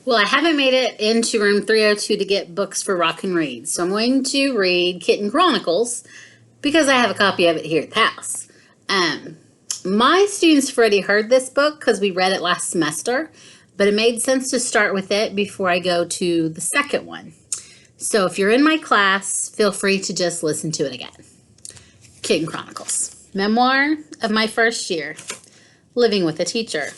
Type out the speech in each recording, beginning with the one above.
Well, I haven't made it into room 302 to get books for Rock and Read, so I'm going to read Kitten Chronicles because I have a copy of it here at the house. My students have already heard this book because we read it last semester, but it made sense to start with it before I go to the second one. So if you're in my class, feel free to just listen to it again. Kitten Chronicles, memoir of my first year, living with a teacher.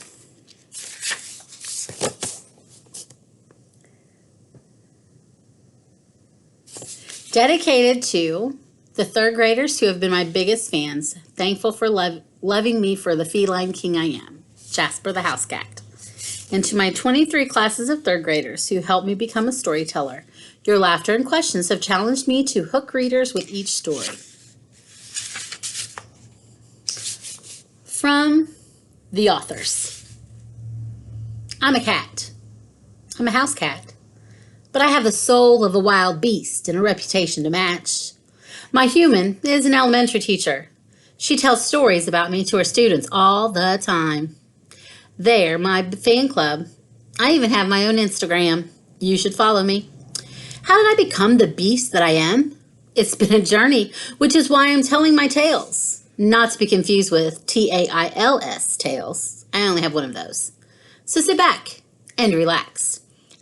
Dedicated to the third graders who have been my biggest fans, thankful for loving me for the feline king I am, Jasper the house cat. And to my 23 classes of third graders who helped me become a storyteller, your laughter and questions have challenged me to hook readers with each story. From the authors. I'm a cat. I'm a house cat. But I have the soul of a wild beast and a reputation to match. My human is an elementary teacher. She tells stories about me to her students all the time. They're my fan club. I even have my own Instagram. You should follow me. How did I become the beast that I am? It's been a journey, which is why I'm telling my tales. Not to be confused with T-A-I-L-S tales. I only have one of those. So sit back and relax.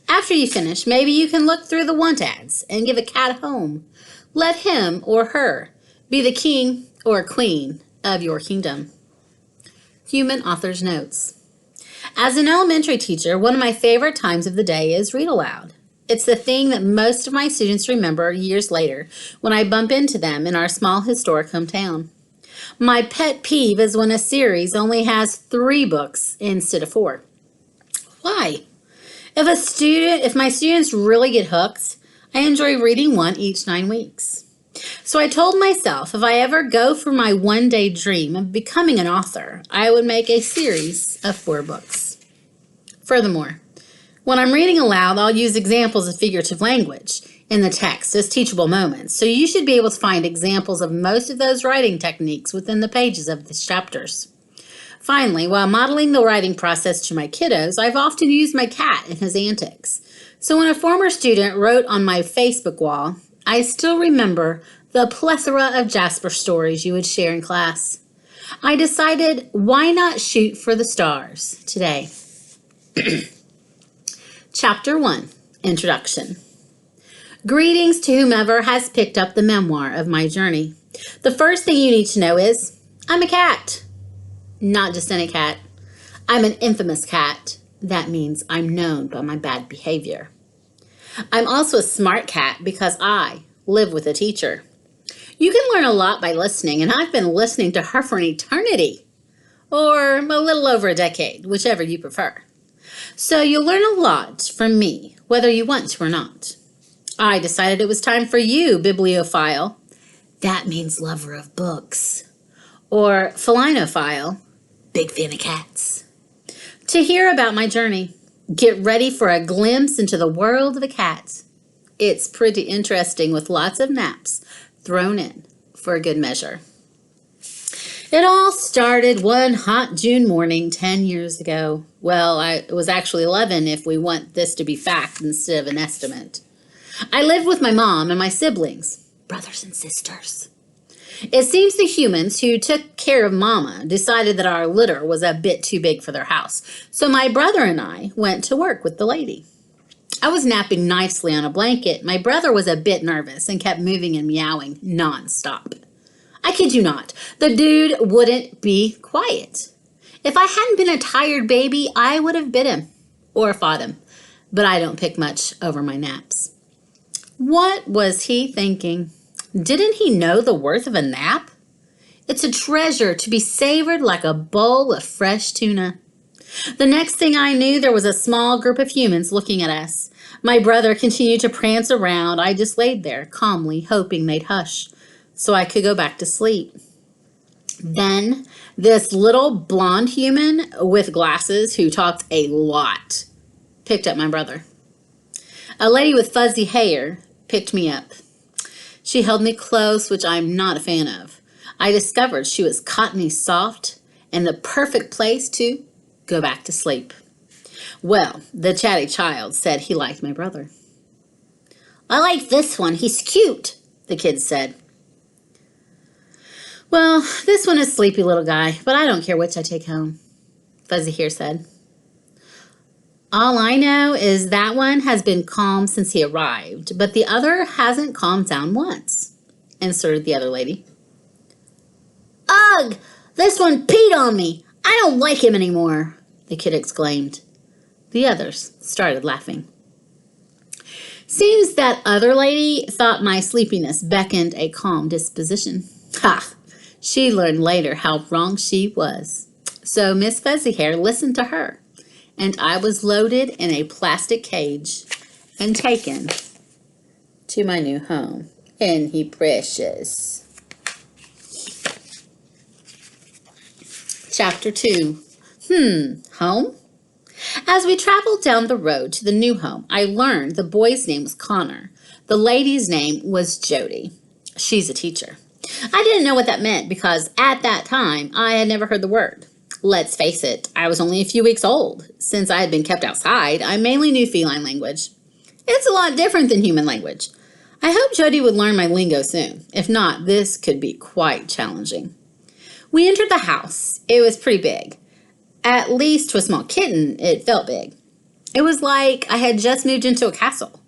After you finish, maybe you can look through the want ads and give a cat a home. Let him or her be the king or queen of your kingdom. Human Author's Notes. As an elementary teacher, one of my favorite times of the day is read aloud. It's the thing that most of my students remember years later when I bump into them in our small historic hometown. My pet peeve is when a series only has 3 books instead of 4. Why? If my students really get hooked, I enjoy reading one each 9 weeks. So I told myself if I ever go for my one-day dream of becoming an author, I would make a series of 4 books. Furthermore, when I'm reading aloud, I'll use examples of figurative language in the text as teachable moments, so you should be able to find examples of most of those writing techniques within the pages of the chapters. Finally, while modeling the writing process to my kiddos, I've often used my cat and his antics. So when a former student wrote on my Facebook wall, I still remember the plethora of Jasper stories you would share in class. I decided, why not shoot for the stars today? Chapter 1, Introduction. Greetings to whomever has picked up the memoir of my journey. The first thing you need to know is, I'm a cat. Not just any cat. I'm an infamous cat. That means I'm known by my bad behavior. I'm also a smart cat because I live with a teacher. You can learn a lot by listening, and I've been listening to her for an eternity, or a little over a decade, whichever you prefer. So you'll learn a lot from me, whether you want to or not. I decided it was time for you, bibliophile. That means lover of books. Or felinophile. Big fan of cats. To hear about my journey, get ready for a glimpse into the world of a cat. It's pretty interesting with lots of naps thrown in for a good measure. It all started one hot June morning 10 years ago. Well, it was actually 11 if we want this to be fact instead of an estimate. I lived with my mom and my siblings, brothers and sisters. It seems the humans who took care of Mama decided that our litter was a bit too big for their house, so my brother and I went to work with the lady. I was napping nicely on a blanket. My brother was a bit nervous and kept moving and meowing nonstop. I kid you not, the dude wouldn't be quiet. If I hadn't been a tired baby, I would have bit him or fought him, but I don't pick much over my naps. What was he thinking? Didn't he know the worth of a nap? It's a treasure to be savored like a bowl of fresh tuna. The next thing I knew, there was a small group of humans looking at us. My brother continued to prance around. I just laid there, calmly, hoping they'd hush, so I could go back to sleep. Then, this little blonde human with glasses who talked a lot picked up my brother. A lady with fuzzy hair picked me up. She held me close, which I'm not a fan of. I discovered she was cottony soft and the perfect place to go back to sleep. Well, the chatty child said he liked my brother. I like this one. He's cute, the kids said. Well, this one is a sleepy little guy, but I don't care which I take home, Fuzzy Hair said. All I know is that one has been calm since he arrived, but the other hasn't calmed down once, inserted the other lady. Ugh! This one peed on me! I don't like him anymore, the kid exclaimed. The others started laughing. Seems that other lady thought my sleepiness beckoned a calm disposition. Ha! She learned later how wrong she was. So Miss Fuzzy Hair listened to her, and I was loaded in a plastic cage and taken to my new home. Isn't he precious? Chapter 2. Home? As we traveled down the road to the new home, I learned the boy's name was Connor. The lady's name was Jody. She's a teacher. I didn't know what that meant because at that time I had never heard the word. Let's face it, I was only a few weeks old. Since I had been kept outside, I mainly knew feline language. It's a lot different than human language. I hope Jody would learn my lingo soon. If not, this could be quite challenging. We entered the house. It was pretty big. At least to a small kitten, it felt big. It was like I had just moved into a castle.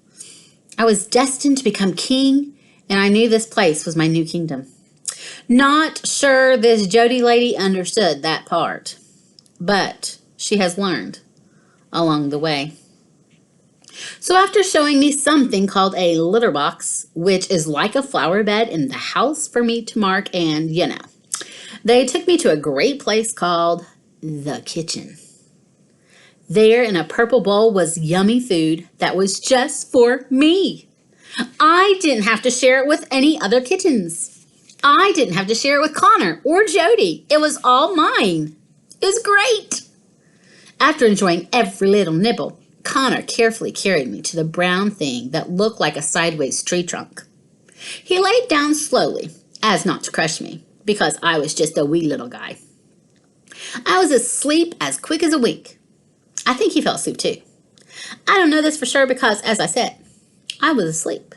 I was destined to become king, and I knew this place was my new kingdom. Not sure this Jody lady understood that part, but she has learned along the way. So after showing me something called a litter box, which is like a flower bed in the house for me to mark and, they took me to a great place called the kitchen. There in a purple bowl was yummy food that was just for me. I didn't have to share it with any other kittens. I didn't have to share it with Connor or Jody. It was all mine. It was great. After enjoying every little nibble, Connor carefully carried me to the brown thing that looked like a sideways tree trunk. He laid down slowly, as not to crush me, because I was just a wee little guy. I was asleep as quick as a wink. I think he fell asleep too. I don't know this for sure because, as I said, I was asleep.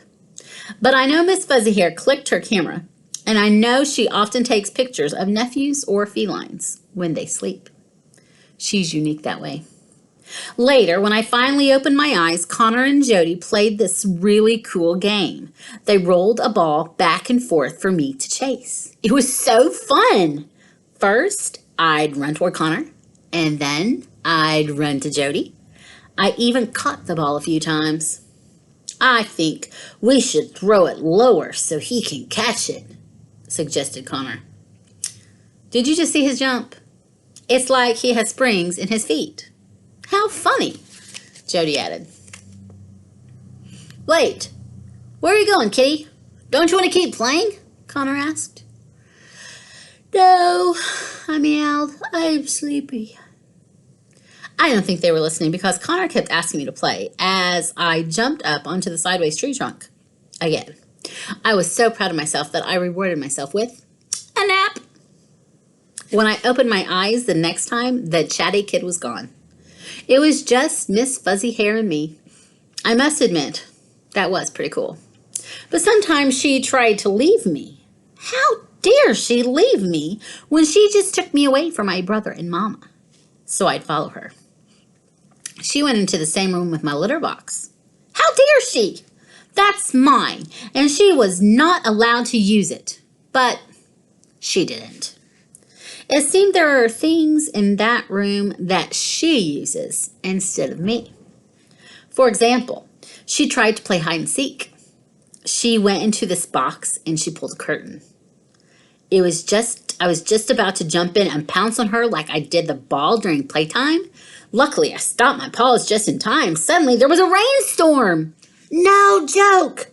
But I know Miss Fuzzy Hair clicked her camera, and I know she often takes pictures of nephews or felines when they sleep. She's unique that way. Later, when I finally opened my eyes, Connor and Jody played this really cool game. They rolled a ball back and forth for me to chase. It was so fun. First, I'd run toward Connor, and then I'd run to Jody. I even caught the ball a few times. I think we should throw it lower so he can catch it, suggested Connor. Did you just see his jump? It's like he has springs in his feet. How funny, Jody added. Wait, where are you going, kitty? Don't you want to keep playing? Connor asked. No, I meowed. I'm sleepy. I don't think they were listening because Connor kept asking me to play as I jumped up onto the sideways tree trunk. Again, I was so proud of myself that I rewarded myself with a nap. When I opened my eyes the next time, the chatty kid was gone. It was just Miss Fuzzy Hair and me. I must admit, that was pretty cool. But sometimes she tried to leave me. How dare she leave me when she just took me away from my brother and mama? So I'd follow her. She went into the same room with my litter box. How dare she? That's mine, and she was not allowed to use it. But she didn't. It seemed there are things in that room that she uses instead of me. For example, she tried to play hide and seek. She went into this box and she pulled a curtain. I was just about to jump in and pounce on her like I did the ball during playtime. Luckily, I stopped my paws just in time. Suddenly, there was a rainstorm. No joke.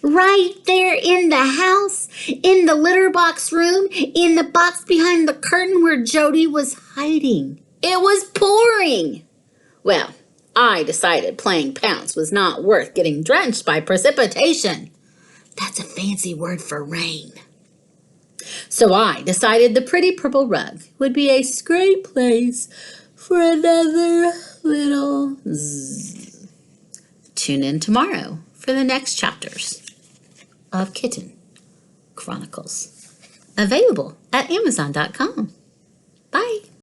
Right there in the house, in the litter box room, in the box behind the curtain where Jody was hiding. It was pouring. Well, I decided playing pounce was not worth getting drenched by precipitation. That's a fancy word for rain. So I decided the pretty purple rug would be a great place for another little tune in tomorrow for the next chapters of Kitten Chronicles, available at Amazon.com. Bye.